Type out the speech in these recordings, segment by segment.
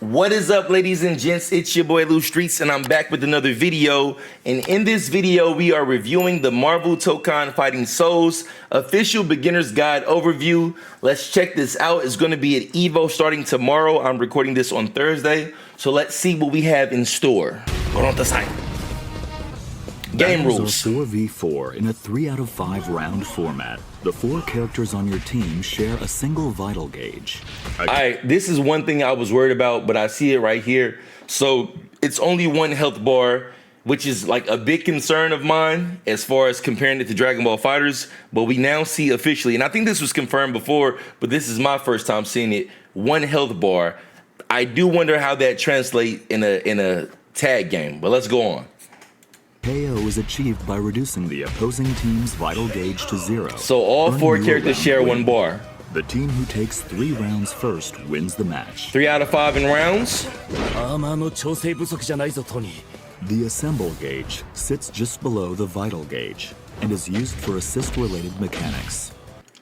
What is up, ladies and gents? It's your boy Lou Streets, and I'm back with another video. And in this video, we are reviewing the Marvel Tokon Fighting Souls official beginner's guide overview. Let's check this out. It's going to be at Evo starting tomorrow. I'm recording this on Thursday, so let's see what we have in store. Hold on to the side. Game rules. 4v4 in a 3 out of 5 round format. The 4 characters on your team share a single vital gauge. All right, this is one thing I was worried about, but I see it right here. So it's only one health bar, which is like a big concern of mine as far as comparing it to Dragon Ball FighterZ. But we now see officially, and I think this was confirmed before, but this is my first time seeing it, one health bar. I do wonder how that translates in a tag game, but let's go on. KO is achieved by reducing the opposing team's vital gauge to 0. So all 4 characters share one bar. The team who takes 3 rounds first wins the match. 3 out of 5 in rounds. The assemble gauge sits just below the vital gauge and is used for assist-related mechanics.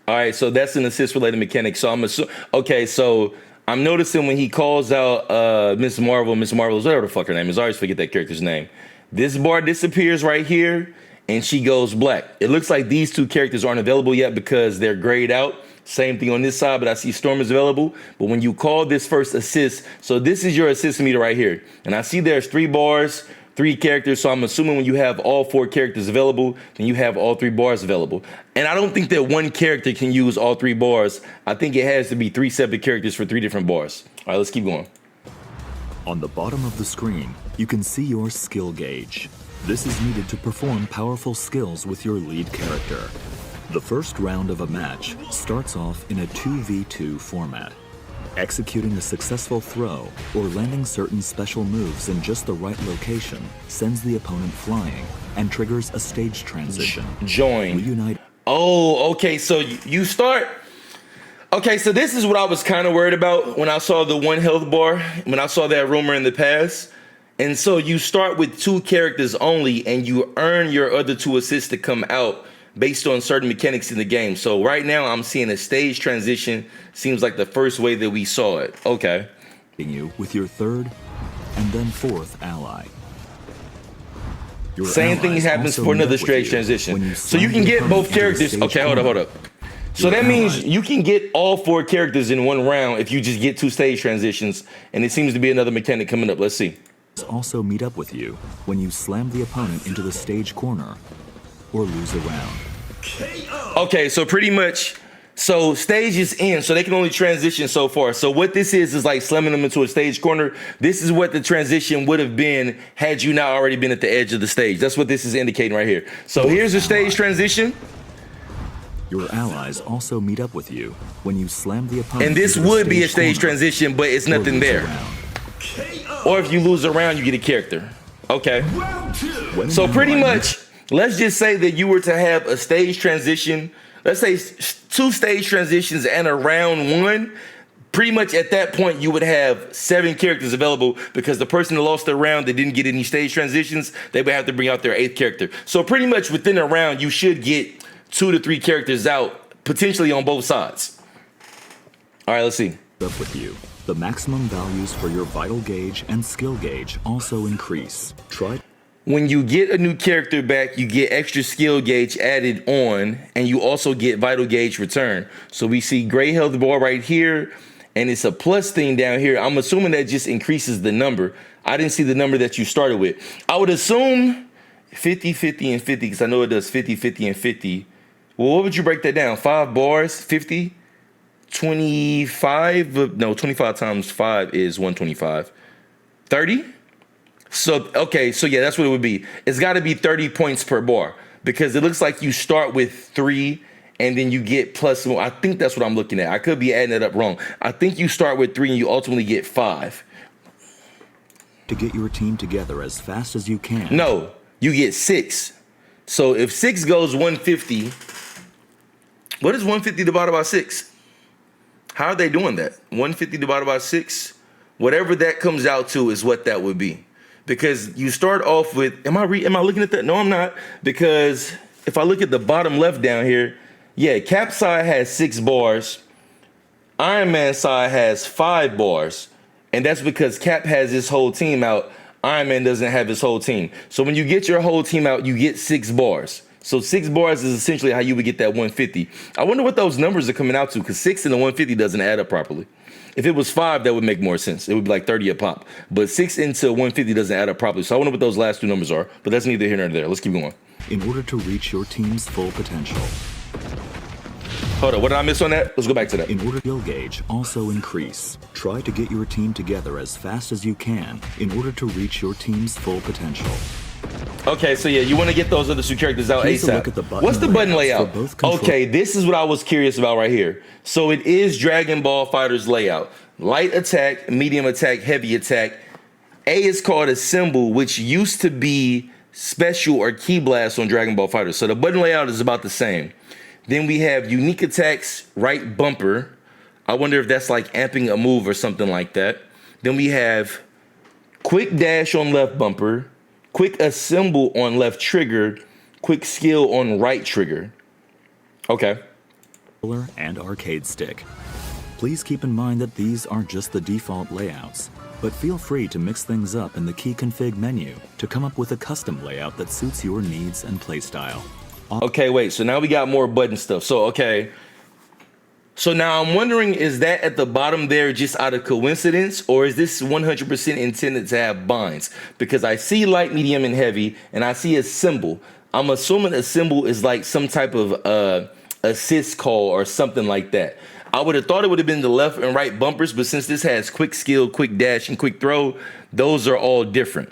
All right, so that's an assist-related mechanic. So I'm assuming, okay, so I'm noticing when he calls out Miss Marvel, whatever the fuck her name is, I always forget that character's name. This bar disappears right here, and she goes black. It looks like these 2 characters aren't available yet because they're grayed out. Same thing on this side, but I see Storm is available. But when you call this first assist, so this is your assist meter right here. And I see there's 3 bars, 3 characters, so I'm assuming when you have all 4 characters available, then you have all 3 bars available. And I don't think that one character can use all 3 bars. I think it has to be 3 separate characters for 3 different bars. All right, let's keep going. On the bottom of the screen, you can see your skill gauge. This is needed to perform powerful skills with your lead character. The first round of a match starts off in a 2v2 format. Executing a successful throw or landing certain special moves in just the right location sends the opponent flying and triggers a stage transition. Join. Reunite. Oh, okay, so you start. Okay, so this is what I was kind of worried about when I saw the 1 health bar, when I saw that rumor in the past. And so you start with 2 characters only, and you earn your other 2 assists to come out based on certain mechanics in the game. So right now I'm seeing a stage transition. Seems like the first way that we saw it. Okay. You with your 3rd and then 4th ally. Your Same thing happens for another stage transition. So you can get both characters. Okay, hold up. So that means you can get all 4 characters in 1 round if you just get 2 stage transitions, and it seems to be another mechanic coming up. Let's see. Also meet up with you when you slam the opponent into the stage corner or lose a round. Okay, so pretty much, so stage is in, so they can only transition so far. So what this is like slamming them into a stage corner. This is what the transition would have been had you not already been at the edge of the stage. That's what this is indicating right here. So here's a stage transition. Your allies also meet up with you when you slam the opponent. And this would be a stage transition, but it's nothing there. Or if you lose a round, you get a character. Okay. So pretty much, let's just say that you were to have a stage transition. Let's say 2 stage transitions and a round 1. Pretty much at that point, you would have 7 characters available because the person that lost their round, they didn't get any stage transitions, they would have to bring out their 8th character. So pretty much within a round, you should get 2 to 3 characters out, potentially on both sides. All right, let's see. Up with you. The maximum values for your vital gauge and skill gauge also increase. When you get a new character back, you get extra skill gauge added on, and you also get vital gauge return. So we see gray health bar right here, and it's a plus thing down here. I'm assuming that just increases the number. I didn't see the number that you started with. I would assume 50, 50, and 50, because I know it does 50, 50, and 50. Well, what would you break that down? 5 bars, 50, 25, no, 25 times 5 is 125. 30? So, okay, so yeah, that's what it would be. It's got to be 30 points per bar because it looks like you start with 3 and then you get plus 1. I think that's what I'm looking at. I could be adding it up wrong. I think you start with 3 and you ultimately get 5. To get your team together as fast as you can. No, you get 6. So if 6 goes 150, what is 150 divided by 6? How are they doing that? 150 divided by 6? Whatever that comes out to is what that would be. Because you start off with, am I looking at that? No, I'm not. Because if I look at the bottom left down here, yeah, Cap side has 6 bars. Iron Man side has 5 bars. And that's because Cap has his whole team out. Iron Man doesn't have his whole team. So when you get your whole team out, you get 6 bars. So 6 bars is essentially how you would get that 150. I wonder what those numbers are coming out to, because 6 and the 150 doesn't add up properly. If it was 5, that would make more sense. It would be like 30 a pop. But 6 into 150 doesn't add up properly. So I wonder what those last 2 numbers are. But that's neither here nor there. Let's keep going. In order to reach your team's full potential. Hold on, what did I miss on that? Let's go back to that. In order skill gauge also increase. Try to get your team together as fast as you can in order to reach your team's full potential. Okay, so yeah, you want to get those other 2 characters out Here's a ASAP. look at the button What's the button layouts layout? for both control- Okay, this is what I was curious about right here. So it is Dragon Ball FighterZ layout. Light attack, medium attack, heavy attack. A is called a symbol, which used to be special or key blast on Dragon Ball FighterZ. So the button layout is about the same. Then we have unique attacks, right bumper. I wonder if that's like amping a move or something like that. Then we have quick dash on left bumper, quick assemble on left trigger, quick skill on right trigger. Okay. And arcade stick. Please keep in mind that these are just the default layouts, but feel free to mix things up in the key config menu to come up with a custom layout that suits your needs and playstyle. Okay, wait, so now we got more button stuff. So, okay. So now I'm wondering, is that at the bottom there just out of coincidence, or is this 100% intended to have binds? Because I see light, medium, and heavy, and I see a symbol. I'm assuming a symbol is like some type of assist call or something like that. I would have thought it would have been the left and right bumpers, but since this has quick skill, quick dash, and quick throw, those are all different.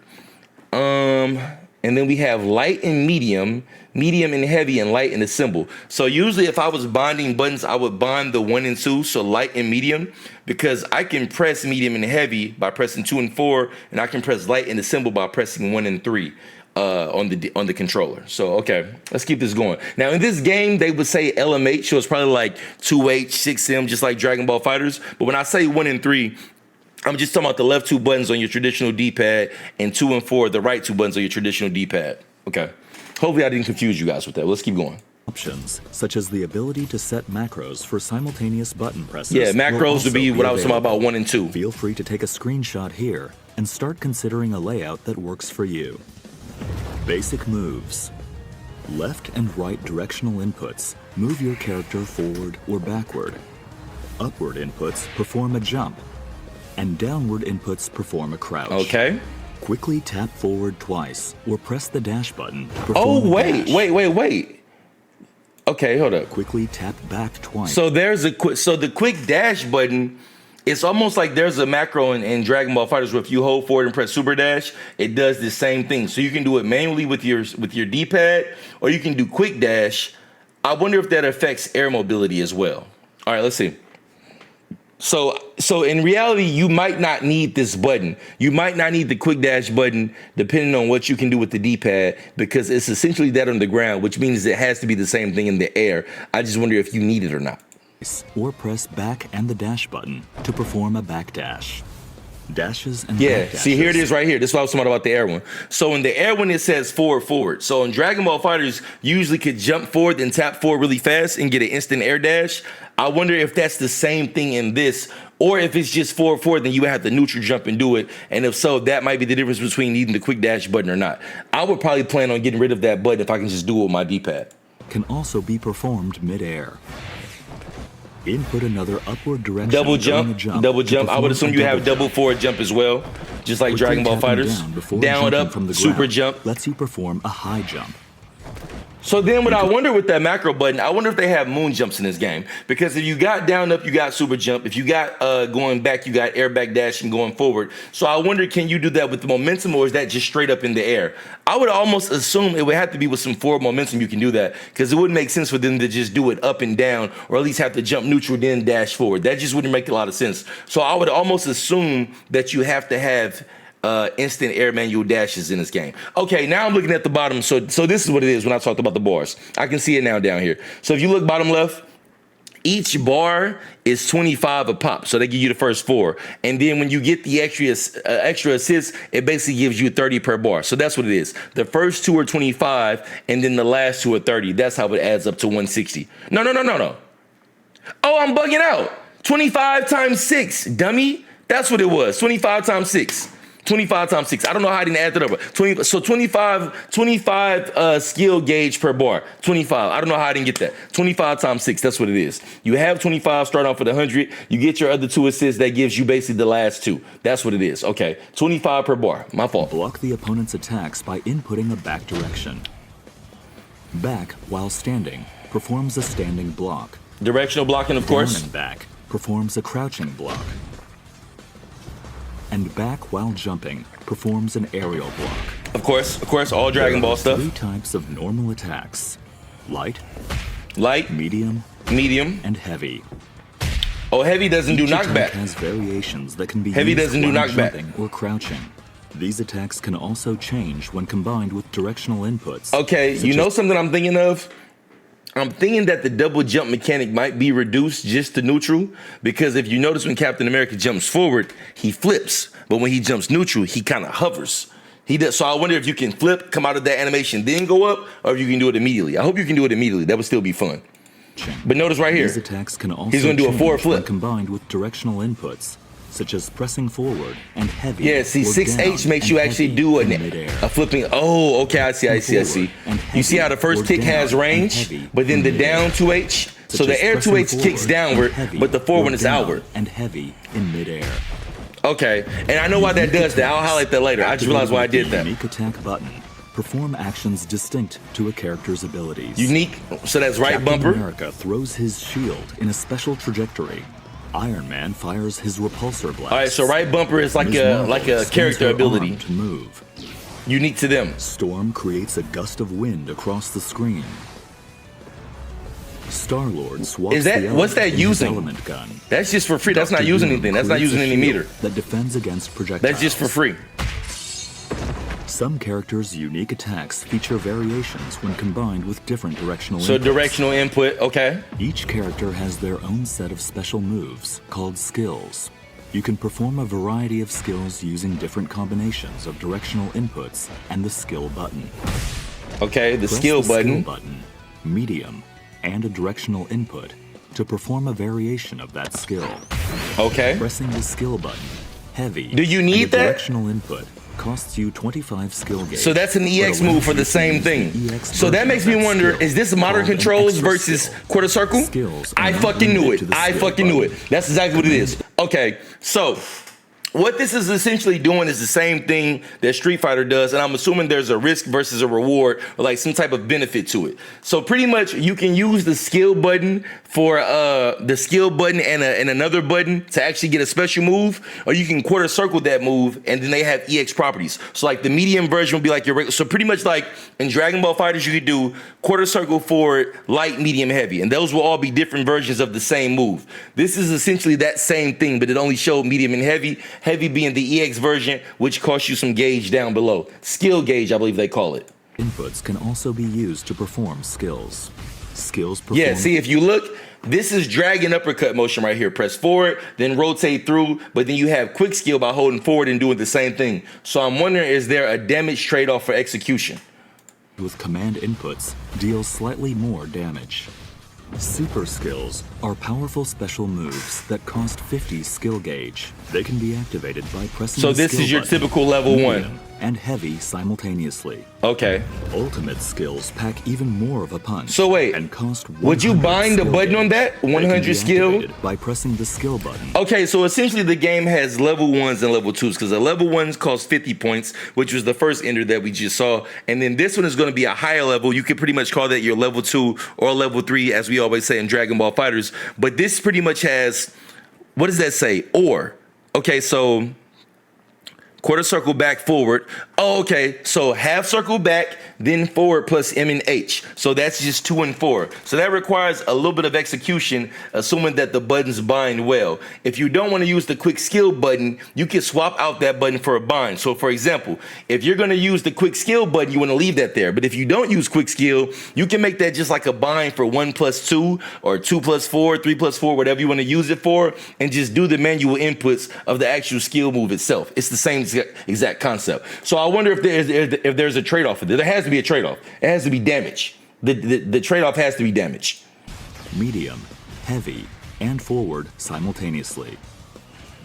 And then we have light and medium, medium and heavy, and light and the symbol. So usually if I was bonding buttons, I would bond the 1 and 2, so light and medium, because I can press medium and heavy by pressing 2 and 4, and I can press light and the symbol by pressing 1 and 3 on the controller. So, okay, let's keep this going. Now in this game, they would say LMH, so it's probably like 2H, 6M, just like Dragon Ball FighterZ. But when I say 1 and 3, I'm just talking about the left 2 buttons on your traditional D-pad and 2 and 4, the right 2 buttons on your traditional D-pad. Okay. Hopefully I didn't confuse you guys with that. Let's keep going. Options, such as the ability to set macros for simultaneous button presses. Yeah, macros would be what I was talking about 1 and 2. Feel free to take a screenshot here and start considering a layout that works for you. Basic moves. Left and right directional inputs move your character forward or backward. Upward inputs perform a jump. And downward inputs perform a crouch. Okay. Quickly tap forward twice or press the dash button. Oh, wait. Okay, hold up. Quickly tap back twice. So there's the quick dash button. It's almost like there's a macro in Dragon Ball FighterZ where if you hold forward and press super dash, it does the same thing. So you can do it manually with your D-pad, or you can do quick dash. I wonder if that affects air mobility as well. All right, let's see. So in reality, you might not need this button. You might not need the quick dash button, depending on what you can do with the D-pad, because it's essentially that on the ground, which means it has to be the same thing in the air. I just wonder if you need it or not. Or press back and the dash button to perform a back dash. Dashes and yeah, back dashes. See, here it is right here. This is what I was talking about the air one. So in the air one, it says forward. So in Dragon Ball FighterZ, you usually could jump forward and tap forward really fast and get an instant air dash. I wonder if that's the same thing in this, or if it's just forward, then you would have to neutral jump and do it. And if so, that might be the difference between needing the quick dash button or not. I would probably plan on getting rid of that button if I can just do it with my D-pad. Can also be performed mid-air. Input another upward direction. Double jump. I would assume you have double forward jump as well, just like Dragon Ball FighterZ. Down, up, from the super jump. Lets you perform a high jump. So then what I wonder with that macro button, I wonder if they have moon jumps in this game. Because if you got down, up, you got super jump. If you got going back, you got air back dash and going forward. So I wonder, can you do that with the momentum, or is that just straight up in the air? I would almost assume it would have to be with some forward momentum you can do that, because it wouldn't make sense for them to just do it up and down, or at least have to jump neutral then dash forward. That just wouldn't make a lot of sense. So I would almost assume that you have to have instant air manual dashes in this game. Okay, now I'm looking at the bottom. So this is what it is when I talked about the bars. I can see it now down here. So if you look bottom left, each bar is 25 a pop. So they give you the first 4. And then when you get the extra assists, it basically gives you 30 per bar. So that's what it is. The first 2 are 25, and then the last 2 are 30. That's how it adds up to 160. No. Oh, I'm bugging out. 25 times 6, dummy. That's what it was. 25 times 6. 25 times 6. I don't know how I didn't add that up. 20, so 25 skill gauge per bar. 25. I don't know how I didn't get that. 25 times 6. That's what it is. You have 25, start off with 100. You get your other 2 assists. That gives you basically the last 2. That's what it is. Okay. 25 per bar. My fault. Block the opponent's attacks by inputting a back direction. Back, while standing, performs a standing block. Directional blocking, of course. Down and back performs a crouching block. And back while jumping performs an aerial block. Of course, all Dragon Ball stuff. 3 types of normal attacks: light, medium, and heavy. Oh, heavy doesn't do Each knockback. attack has variations that can be Heavy used doesn't do while knockback. jumping or crouching. These attacks can also change when combined with directional inputs. Okay, you know something I'm thinking of? I'm thinking that the double jump mechanic might be reduced just to neutral, because if you notice when Captain America jumps forward, he flips, but when he jumps neutral, he kind of hovers. He does. So I wonder if you can flip, come out of that animation, then go up, or if you can do it immediately. I hope you can do it immediately. That would still be fun. But notice right here, These attacks can also he's going to do a forward when flip. combined with directional inputs, such as pressing forward and heavy. Yeah, see, or 6H down makes you and actually heavy do in midair. a flipping. Oh, okay, I see. You see how the first kick has range, but then the down 2H? So the air 2H kicks downward, but the forward one is outward. And heavy in midair. Okay, and I know why that does that. I'll highlight that later. I just realized why I did that. Unique attack button. Perform actions distinct to a character's abilities. Unique, so that's right Captain bumper. America throws his shield in a special trajectory. Iron Man fires his repulsor blast. All right, so right bumper is like a character ability, to move. unique to them. Storm creates a gust of wind across the screen. Star-Lord swaps Is that- the what's that element in his using? element gun. That's just for free. That's not Dr. using Doom anything. That's not creates using a any shield meter. that defends against projectiles. That's just for free. Some characters' unique attacks feature variations when combined with different directional So inputs. directional input, okay. Each character has their own set of special moves, called skills. You can perform a variety of skills using different combinations of directional inputs and the skill button. Okay, the Press skill the button. skill button, medium, and a directional input to perform a variation of that skill. Okay. Pressing the skill button, heavy, Do you and need a that? directional input costs you 25 skill gauge. So that's an but EX allows move for you the to same use the thing. EX So that version makes of me that wonder, skill is this modern called an controls extra versus skill. quarter circle? Skills are I not fucking knew limited it. to the I skill fucking knew it. button. That's exactly what it is. Okay, so what this is essentially doing is the same thing that Street Fighter does, and I'm assuming there's a risk versus a reward, or like some type of benefit to it. So pretty much you can use the skill button for and another button to actually get a special move, or you can quarter circle that move, and then they have EX properties. So like the medium version will be like your regular. So pretty much like in Dragon Ball Fighters, you could do quarter circle forward, light, medium, heavy, and those will all be different versions of the same move. This is essentially that same thing, but it only showed medium and heavy. Heavy being the EX version, which costs you some gauge down below. Skill gauge, I believe they call it. Inputs can also be used to perform skills. Skills perform. Yeah, see, if you look, this is drag and uppercut motion right here. Press forward, then rotate through, but then you have quick skill by holding forward and doing the same thing. So I'm wondering, is there a damage trade-off for execution? with command inputs deal slightly more damage. Super skills are powerful special moves that cost 50 skill gauge. They can be activated by pressing So the this skill is your button, typical level medium, one. and heavy simultaneously. Okay. Ultimate skills pack even more of a punch. So wait, and cost would you 100 bind the skill button on gauge. that? They can 100 be skill? activated by pressing the skill button. Okay, so essentially the game has level 1s and level 2s because the level 1s cost 50 points, which was the first ender that we just saw. And then this one is going to be a higher level. You could pretty much call that your level 2 or level 3, as we always say in Dragon Ball Fighters. But this pretty much has, what does that say? Or. Okay, so quarter circle back forward. Oh, okay, so half circle back, then forward plus M and H. So that's just 2 and 4. So that requires a little bit of execution, assuming that the buttons bind well. If you don't want to use the quick skill button, you can swap out that button for a bind. So for example, if you're going to use the quick skill button, you want to leave that there. But if you don't use quick skill, you can make that just like a bind for 1 plus 2 or 2 plus 4, 3 plus 4, whatever you want to use it for, and just do the manual inputs of the actual skill move itself. It's the same exact concept. So I wonder if there's a trade-off for this. There has to be a trade-off. It has to be damage. The trade-off has to be damage. Medium, heavy, and forward simultaneously.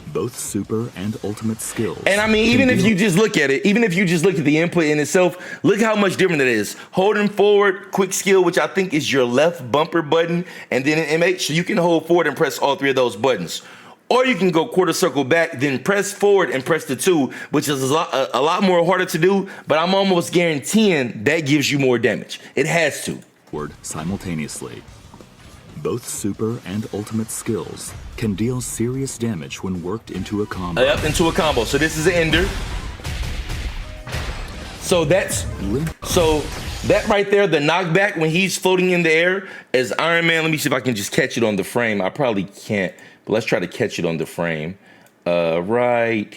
Both super and ultimate skills. And I mean, even if you just look at it, even if you just look at the input in itself, look how much different it is. Holding forward, quick skill, which I think is your left bumper button, and then in MH, so you can hold forward and press all three of those buttons. Or you can go quarter circle back, then press forward and press the 2, which is a lot more harder to do, but I'm almost guaranteeing that gives you more damage. It has to. Simultaneously. Both super and ultimate skills can deal serious damage when worked into a combo. Yep, into a combo. So this is an ender. So that right there, the knockback when he's floating in the air as Iron Man. Let me see if I can just catch it on the frame. I probably can't, but let's try to catch it on the frame. Right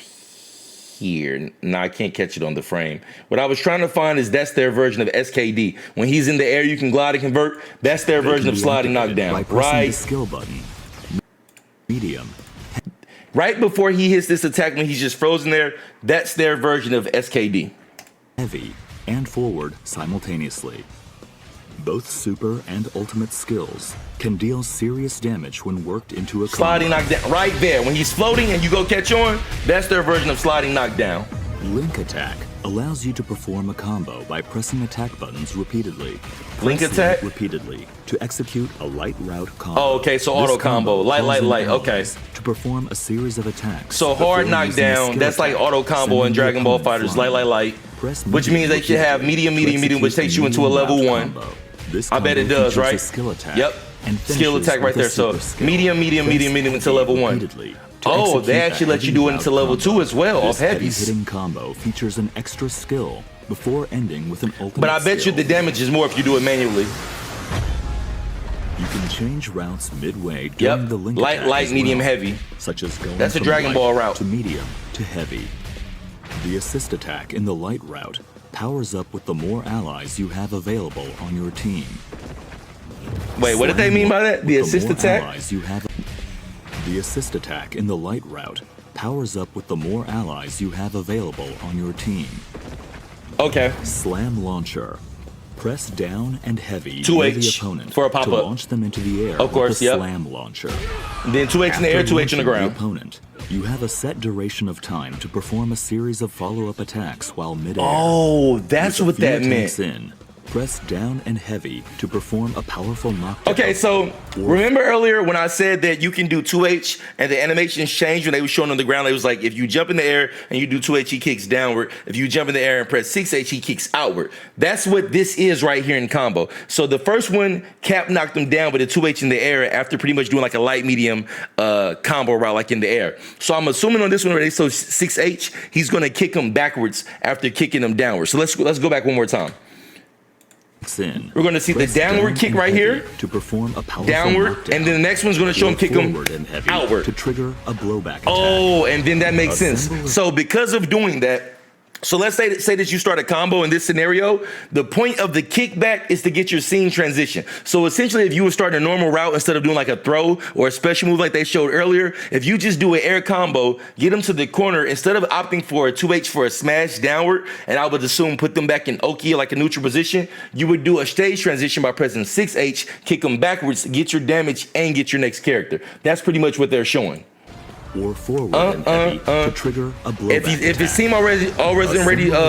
here. No, I can't catch it on the frame. What I was trying to find is that's their version of SKD. When he's in the air, you can glide and convert. That's their version of sliding knockdown. Right. The skill button. Medium. Right before he hits this attack when he's just frozen there, that's their version of SKD. Heavy and forward simultaneously. Both super and ultimate skills can deal serious damage when worked into a combo. Sliding knockdown, right there. When he's floating and you go catch on, that's their version of sliding knockdown. Link attack allows you to perform a combo by pressing attack buttons repeatedly. Link attack? Repeatedly to execute a light route combo. Oh, okay, so auto combo. Light, okay. To perform a series of attacks. So hard knockdown, that's like auto combo in Dragon Ball FighterZ. Light. Which means they should have medium, which takes you into a level 1. I bet it does, right? Yep. Skill attack right there. So medium into level 1. Oh, they actually let you do it into level 2 as well off heavies. Hitting combo features an extra skill before ending with an ultimate. But I bet you the damage is more if you do it manually. You can change routes midway during the link attack light, medium, heavy. Such as going That's a from Dragon Ball light route. to medium to heavy. The assist attack in the light route powers up with the more allies you have available on your team. Wait, what did they mean by that? The assist attack? The assist attack in the light route powers up with the more allies you have available on your team. Okay. Slam launcher. Press down and heavy 2H near the opponent for a pop-up. to launch them into the air. Of course, with the slam launcher. Then 2H in the air, 2H on the ground. Opponent, you have a set duration of time to perform a series of follow-up attacks while mid-air. Oh, that's what that meant. Press down and heavy to perform a powerful knockdown. Okay, so remember earlier when I said that you can do 2H and the animations changed when they were showing on the ground? It was like if you jump in the air and you do 2H, he kicks downward. If you jump in the air and press 6H, he kicks outward. That's what this is right here in combo. So the first one, Cap knocked him down with a 2H in the air after pretty much doing like a light medium combo route like in the air. So I'm assuming on this one already, so 6H, he's gonna kick him backwards after kicking him downward. So let's go back one more time. We're going to see the downward kick right here, to perform a powerful downward, and then the next one's going to show him kick him outward to trigger a blowback attack. Oh, and then that makes sense. So because of doing that, so let's say that you start a combo in this scenario, the point of the kickback is to get your scene transition. So essentially, if you were starting a normal route instead of doing like a throw or a special move like they showed earlier, if you just do an air combo, get them to the corner, instead of opting for a 2H for a smash downward, and I would assume put them back in Oki like a neutral position, you would do a stage transition by pressing 6H, kick them backwards, get your damage, and get your next character. That's pretty much what they're showing. Or forward and heavy to trigger a blowback if it seemed already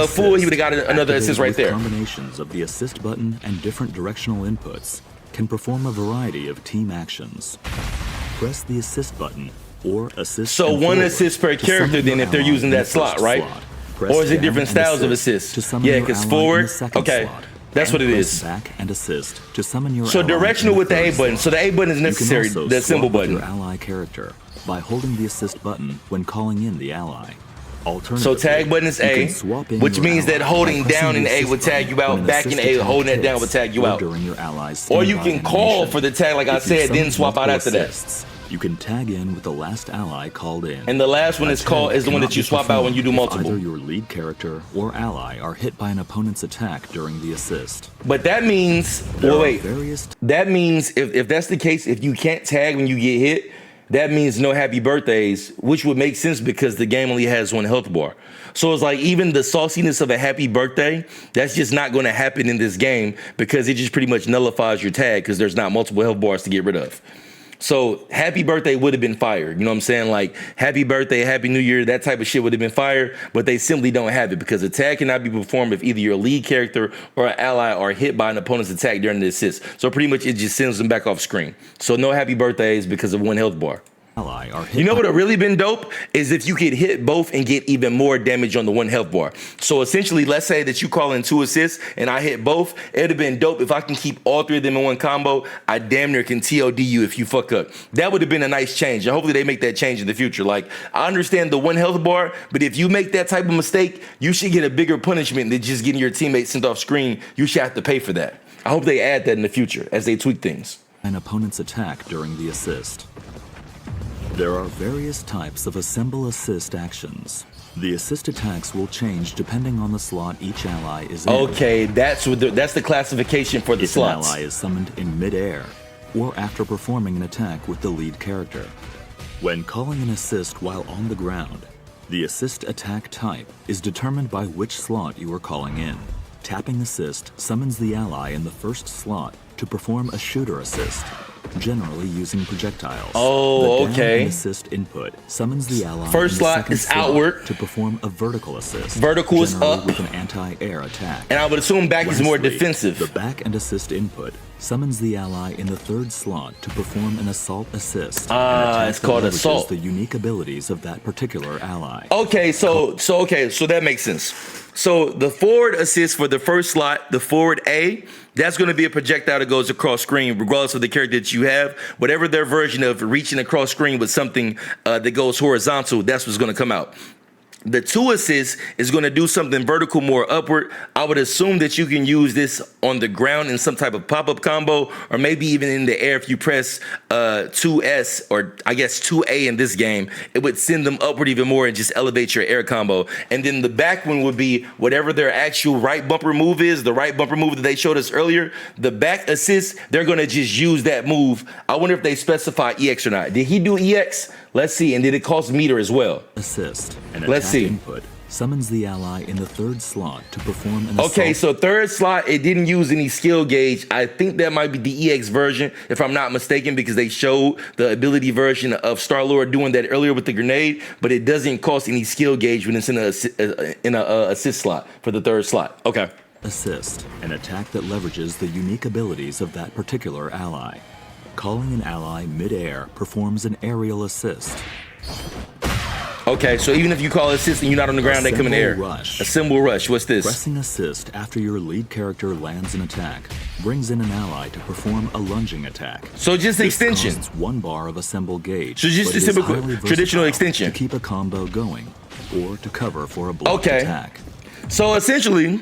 full, he would have got another assist right there. Combinations of the assist button and different directional inputs can perform a variety of team actions. Press the assist button or assist. So one assist per character then if they're using that slot, right? Or is it different styles of assist? Yeah, because forward, okay. That's what it is. Back and assist to summon your so directional with the A button. So the A button is necessary, the symbol button. Your ally character by holding the assist button when calling in the ally. So tag button is A, which means that holding down in A would tag you out, back in A, holding that down would tag you out. Or you can call for the tag, like I said, then swap out after that. You can tag in with the last ally called in. And the last one is the one that you swap out when you do multiple. Either your lead character or ally are hit by an opponent's attack during the assist. But that means, that means if that's the case, if you can't tag when you get hit, that means no happy birthdays, which would make sense because the game only has one health bar. So it's like even the sauciness of a happy birthday, that's just not going to happen in this game because it just pretty much nullifies your tag because there's not multiple health bars to get rid of. So happy birthday would have been fire. You know what I'm saying? Like happy birthday, happy new year, that type of shit would have been fire, but they simply don't have it because attack cannot be performed if either your lead character or an ally are hit by an opponent's attack during the assist. So pretty much it just sends them back off screen. So no happy birthdays because of 1 health bar. You know what would have really been dope is if you could hit both and get even more damage on the 1 health bar. So essentially, let's say that you call in 2 assists and I hit both. It would have been dope if I can keep all 3 of them in 1 combo. I damn near can TOD you if you fuck up. That would have been a nice change. And hopefully they make that change in the future. Like, I understand the 1 health bar, but if you make that type of mistake, you should get a bigger punishment than just getting your teammates sent off screen. You should have to pay for that. I hope they add that in the future as they tweak things. An opponent's attack during the assist. There are various types of assemble assist actions. The assist attacks will change depending on the slot each ally is in. Okay, that's the classification for the slots. If an ally is summoned in mid-air, or after performing an attack with the lead character. When calling an assist while on the ground, the assist attack type is determined by which slot you are calling in. Tapping assist summons the ally in the first slot to perform a shooter assist, generally using projectiles. Oh, the okay. down assist input summons the ally first in the slot second is slot outward to perform a vertical assist. Vertical is generally up with an anti-air attack. And I would assume back is more Lastly, defensive. The back and assist input summons the ally in the third slot to perform an assault assist. It's called leverages assault. The unique abilities of that particular ally. Okay, so that makes sense. So the forward assist for the first slot, the forward A, that's going to be a projectile that goes across screen, regardless of the character that you have. Whatever their version of reaching across screen with something that goes horizontal, that's what's going to come out. The 2 assist is going to do something vertical, more upward. I would assume that you can use this on the ground in some type of pop-up combo, or maybe even in the air if you press 2S, or I guess 2A in this game. It would send them upward even more and just elevate your air combo. And then the back one would be whatever their actual right bumper move is, the right bumper move that they showed us earlier. The back assist, they're going to just use that move. I wonder if they specify EX or not. Did he do EX? Let's see. And did it cost meter as well? Assist. Let's see. Input summons the ally in the third slot to perform an Okay, assault. so third slot, it didn't use any skill gauge. I think that might be the EX version, if I'm not mistaken, because they showed the ability version of Star-Lord doing that earlier with the grenade, but it doesn't cost any skill gauge when it's in a assist slot for the third slot. Okay. Assist, an attack that leverages the unique abilities of that particular ally. Calling an ally mid-air performs an aerial assist. Okay, so even if you call assist and you're not on the ground, they come in the air. Rush. A symbol rush. What's this? Pressing assist after your lead character lands an attack brings in an ally to perform a lunging attack. So just This extension. costs 1 bar of assemble gauge. So just but a is typical highly traditional versatile extension. to keep a combo going or to cover for a blocked Okay. attack. So essentially,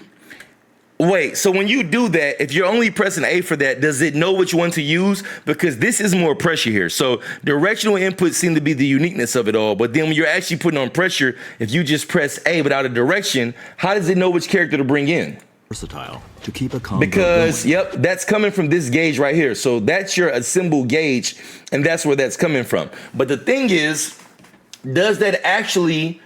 wait, so when you do that, if you're only pressing A for that, does it know which one to use? Because this is more pressure here. So directional inputs seem to be the uniqueness of it all. But then when you're actually putting on pressure, if you just press A without a direction, how does it know which character to bring in? Versatile to keep a combo Because, going. yep, that's coming from this gauge right here. So that's your assemble gauge, and that's where that's coming from. But the thing is, does that actually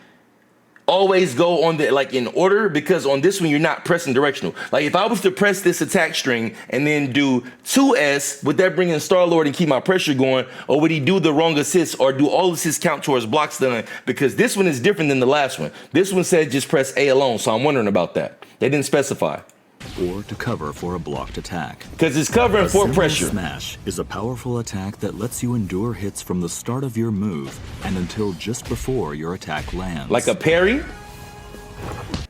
always go on the, like, in order? Because on this one, you're not pressing directional. Like, if I was to press this attack string and then do 2S, would that bring in Star-Lord and keep my pressure going? Or would he do the wrong assist, or do all assists count towards blocks done? Because this one is different than the last one. This one said just press A alone, so I'm wondering about that. They didn't specify. Or to cover for a blocked attack. Because it's covering for Assemble pressure. Smash is a powerful attack that lets you endure hits from the start of your move and until just before your attack lands. Like a parry?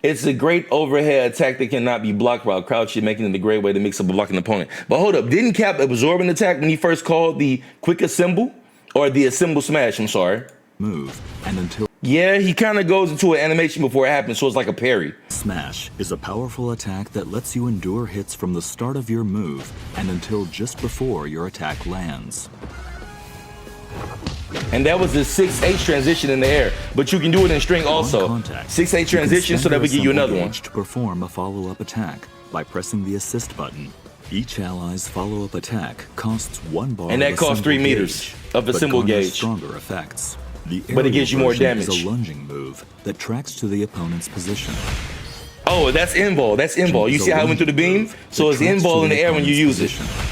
It's a great overhead attack that cannot be blocked while crouching, making it a great way to mix up a blocking opponent. But hold up, didn't Cap absorb an attack when he first called the quick assemble? Or the assemble smash, I'm sorry. Move and until Yeah, he kind of goes into an animation before it happens, so it's like a parry. Smash is a powerful attack that lets you endure hits from the start of your move and until just before your attack lands. And that was the 6H transition in the air. But you can do it in string also. On contact, 6H you can transition spend so that your we give you assemble another one. gauge to perform a follow-up attack by pressing the assist button. Each ally's follow-up attack costs 1 bar. And that of costs 3 assemble meters gauge, of but assemble garners gauge. Stronger effects. The But it gives you more aerial version damage. is a lunging move that tracks to the opponent's position. Oh, that's invol. That's invol. You Is a see how it went through the lunging beam? move So that it's tracks to invol in the air when you opponent's use it. position.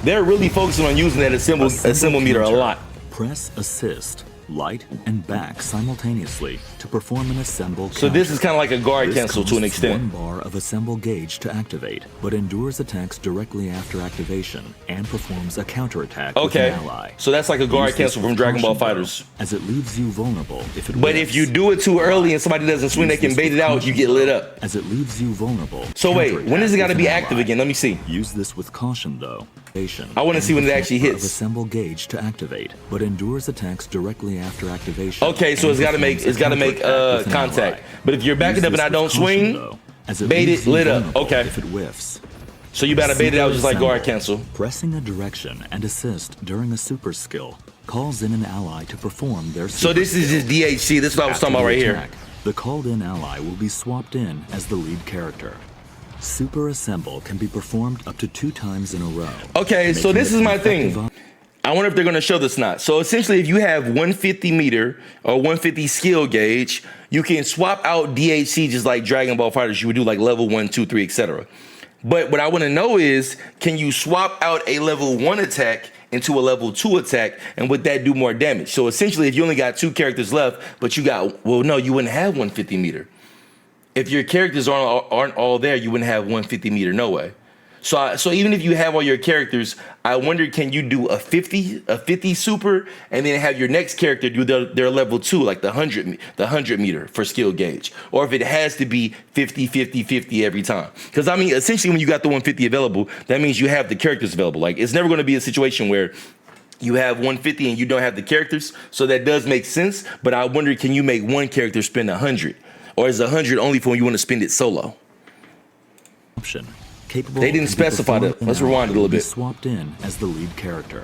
They're really focusing on using that assemble meter a counter. lot. Press assist, light, and back simultaneously to perform an assemble So this is kind of like a guard This cancel to an costs extent. 1 bar of assemble gauge to activate, but endures attacks directly after activation and performs a counterattack with Okay, an ally. so that's like a guard Use this cancel from with Dragon Ball caution, though, Fighters. as it leaves you vulnerable if it But whiffs. if you do it too early and somebody doesn't swing, they Use can this bait with it out, caution, you get lit though, up. as it leaves you vulnerable. So wait, when does it got to Counterattack be with an active ally. again? Let me see. Use this with caution, though. I wanna see when it actually Of hits. assemble gauge to activate, but endures attacks directly after activation. Okay, so and it's got to make performs a counterattack with an contact. ally. But if you're backing Use up and this I don't with caution, swing, though, as it bait leaves it you lit up. vulnerable Okay. If it whiffs. so you better bait it out just like Super guard assemble. cancel. Pressing a direction and assist during a super skill calls in an ally to perform their super So this is skill. just DHC. This is what I was talking about After right the here. attack, the called-in ally will be swapped in as the lead character. Super assemble can be performed up to 2 times in a row. Okay, so making this it is an my effective thing. I wonder if they're going to show this or not. So essentially, if you have 150 meter or 150 skill gauge, you can swap out DHC just like Dragon Ball Fighters. You would do like level 1, 2, 3, etc. But what I want to know is, can you swap out a level 1 attack into a level 2 attack, and would that do more damage? So essentially, if you only got 2 characters left, but you got, well, no, you wouldn't have 150 meter. If your characters aren't all there, you wouldn't have 150 meter, no way. So even if you have all your characters, I wonder, can you do a 50 super and then have your next character do their level 2, like the 100 meter for skill gauge, or if it has to be 50, 50, 50 every time? Because I mean, essentially, when you got the 150 available, that means you have the characters available. Like, it's never going to be a situation where you have 150 and you don't have the characters. So that does make sense. But I wonder, can you make one character spend 100, or is 100 only for when you want to spend it solo? Option. Capable They didn't can be specify that. performed Let's in rewind a little ally will be bit. Swapped in as the lead character.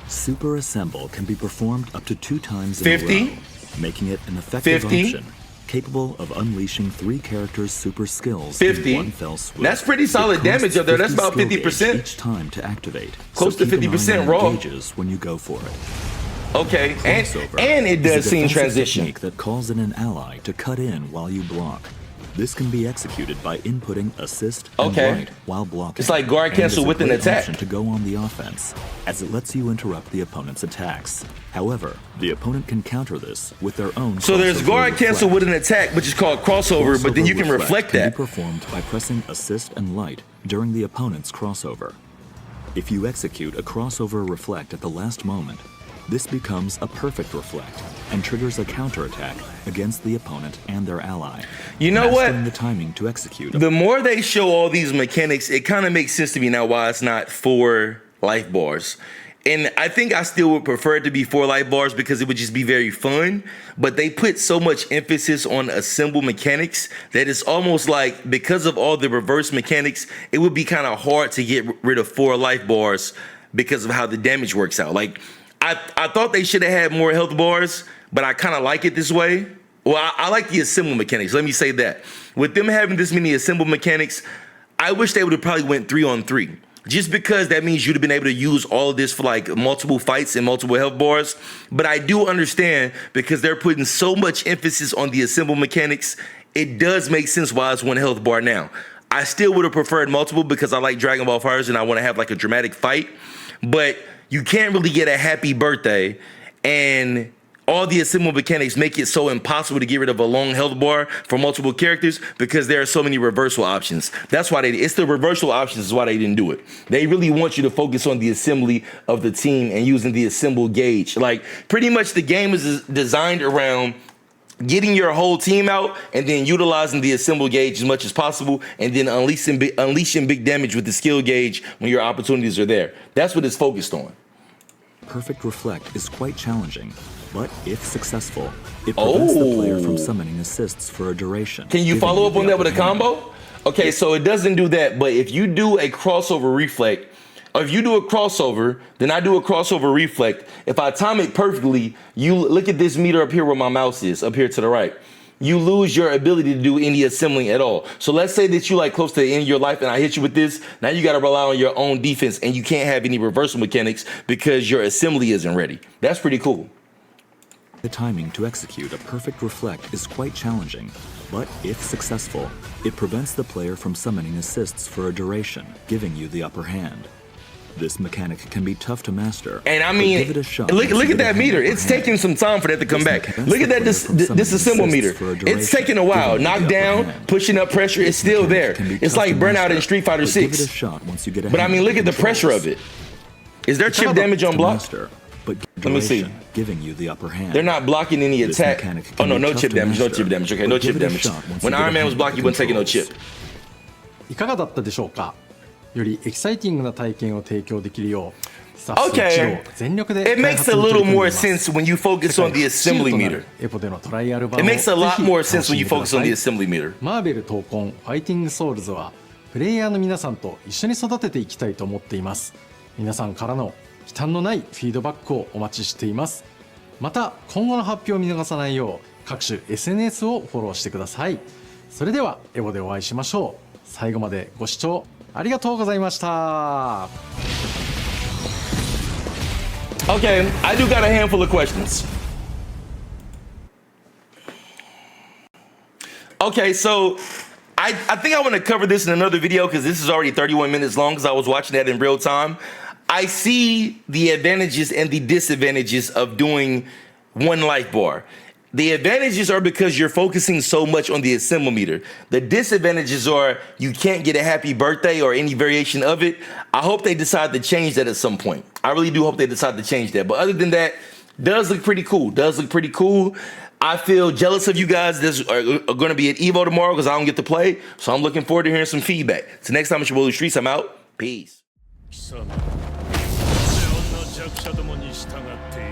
Super assemble can be performed up to 2 times in 50, a row, making it an effective 50, option, capable of unleashing 3 characters' super skills 50. in one fell swoop. That's pretty solid It damage costs up there. That's about 50 skill 50%. gauge each time to activate. Close to so keep an eye 50% on raw. gauges when you go for it. Okay, Crossover and it is a does seem defensive transition. technique that calls in an ally to cut in while you block. This can be executed by inputting assist and Okay. light while blocking. It's like guard and cancel is a with an great attack. option to go on the offense, as it lets you interrupt the opponent's attacks. However, the opponent can counter this with their own. So there's crossover guard cancel reflect. with an attack, which is called crossover, but then you can reflect can that. be performed by pressing assist and light during the opponent's crossover. If you execute a crossover reflect at the last moment, this becomes a perfect reflect and triggers a counterattack against the opponent and their ally. You know what? Mastering the timing to execute. The more they show all these mechanics, it kind of makes sense to me now why it's not 4 life bars. And I think I still would prefer it to be 4 life bars because it would just be very fun. But they put so much emphasis on assemble mechanics that it's almost like, because of all the reverse mechanics, it would be kind of hard to get rid of 4 life bars because of how the damage works out. Like, I thought they should have had more health bars, but I kind of like it this way. Well, I like the assemble mechanics. Let me say that. With them having this many assemble mechanics, I wish they would have probably went 3-on-3. Just because that means you'd have been able to use all of this for like multiple fights and multiple health bars. But I do understand, because they're putting so much emphasis on the assemble mechanics, it does make sense why it's 1 health bar now. I still would have preferred multiple because I like Dragon Ball Fighters and I want to have like a dramatic fight. But you can't really get a happy birthday, and all the assemble mechanics make it so impossible to get rid of a long health bar for multiple characters because there are so many reversal options. That's why it's the reversal options is why they didn't do it. They really want you to focus on the assembly of the team and using the assemble gauge. Like, pretty much the game is designed around getting your whole team out and then utilizing the assemble gauge as much as possible, and then unleashing big damage with the skill gauge when your opportunities are there. That's what it's focused on. Perfect reflect is quite challenging, but if successful, it prevents the player from summoning assists for a duration. Can you giving follow up the on that with a upper hand. combo? Okay, so it doesn't do that, but if you do a crossover reflect, or if you do a crossover, then I do a crossover reflect. If I time it perfectly, you look at this meter up here where my mouse is, up here to the right. You lose your ability to do any assembling at all. So let's say that you like close to the end of your life and I hit you with this. Now you got to rely on your own defense and you can't have any reversal mechanics because your assembly isn't ready. That's pretty cool. The timing to execute a perfect reflect is quite challenging, but if successful, it prevents the player from summoning assists for a duration, giving you the upper hand. This mechanic can be tough to master. And I but mean, give it a shot look once you at get that a meter. handle It's per hand. taking some time for that to come This back. prevents Look at the that player from summoning disassemble assists meter. for a It's duration, taking a while. giving you Knock the down, upper hand. pushing up pressure. It's This still mechanic there. can be It's tough like to Burnout master, in Street Fighter but give it a 6. shot once you get a But I mean, handle look at the pressure controls. of it. Is there chip damage on To block? master, but Let me see. duration, giving you the upper hand. They're not blocking any This attack. mechanic Oh can no, be no tough chip to damage. No master, chip damage. Okay, but no give chip it a damage. shot once When you get a Iron Man was handle blocking, he wasn't taking no controls. chip. いかがだったでしょうか。よりエキサイティングな体験を提供できるようスタッフ一 Okay. 同全力で It 開 makes 発 a に取り little 組んでい more ます。 sense when you focus on the assembly 世界初とな meter. るエポでのトライアル版 It を makes a lot ぜひ more 楽 sense し when ん you でくだ focus さ on the い。 assembly meter. マーベル闘魂ファイティングソウルズはプレイヤーの皆さんと一緒に育てていきたいと思っています。皆さんからの忌憚のないフィードバックをお待ちしています。また今後の発表を見逃さないよう各種 SNS をフォローしてください。それではエボでお会いしましょう。最後までご視聴ありがとうございました。 Okay, I do got a handful of questions. Okay, so I think I want to cover this in another video because this is already 31 minutes long because I was watching that in real time. I see the advantages and the disadvantages of doing one life bar. The advantages are because you're focusing so much on the assemble meter. The disadvantages are you can't get a happy birthday or any variation of it. I hope they decide to change that at some point. I really do hope they decide to change that. But other than that, does look pretty cool. Does look pretty cool. I feel jealous of you guys that are going to be at Evo tomorrow because I don't get to play. So I'm looking forward to hearing some feedback. So next time it's your boy Streets, I'm out. Peace. 貴様なぜ女弱者どもに従っている。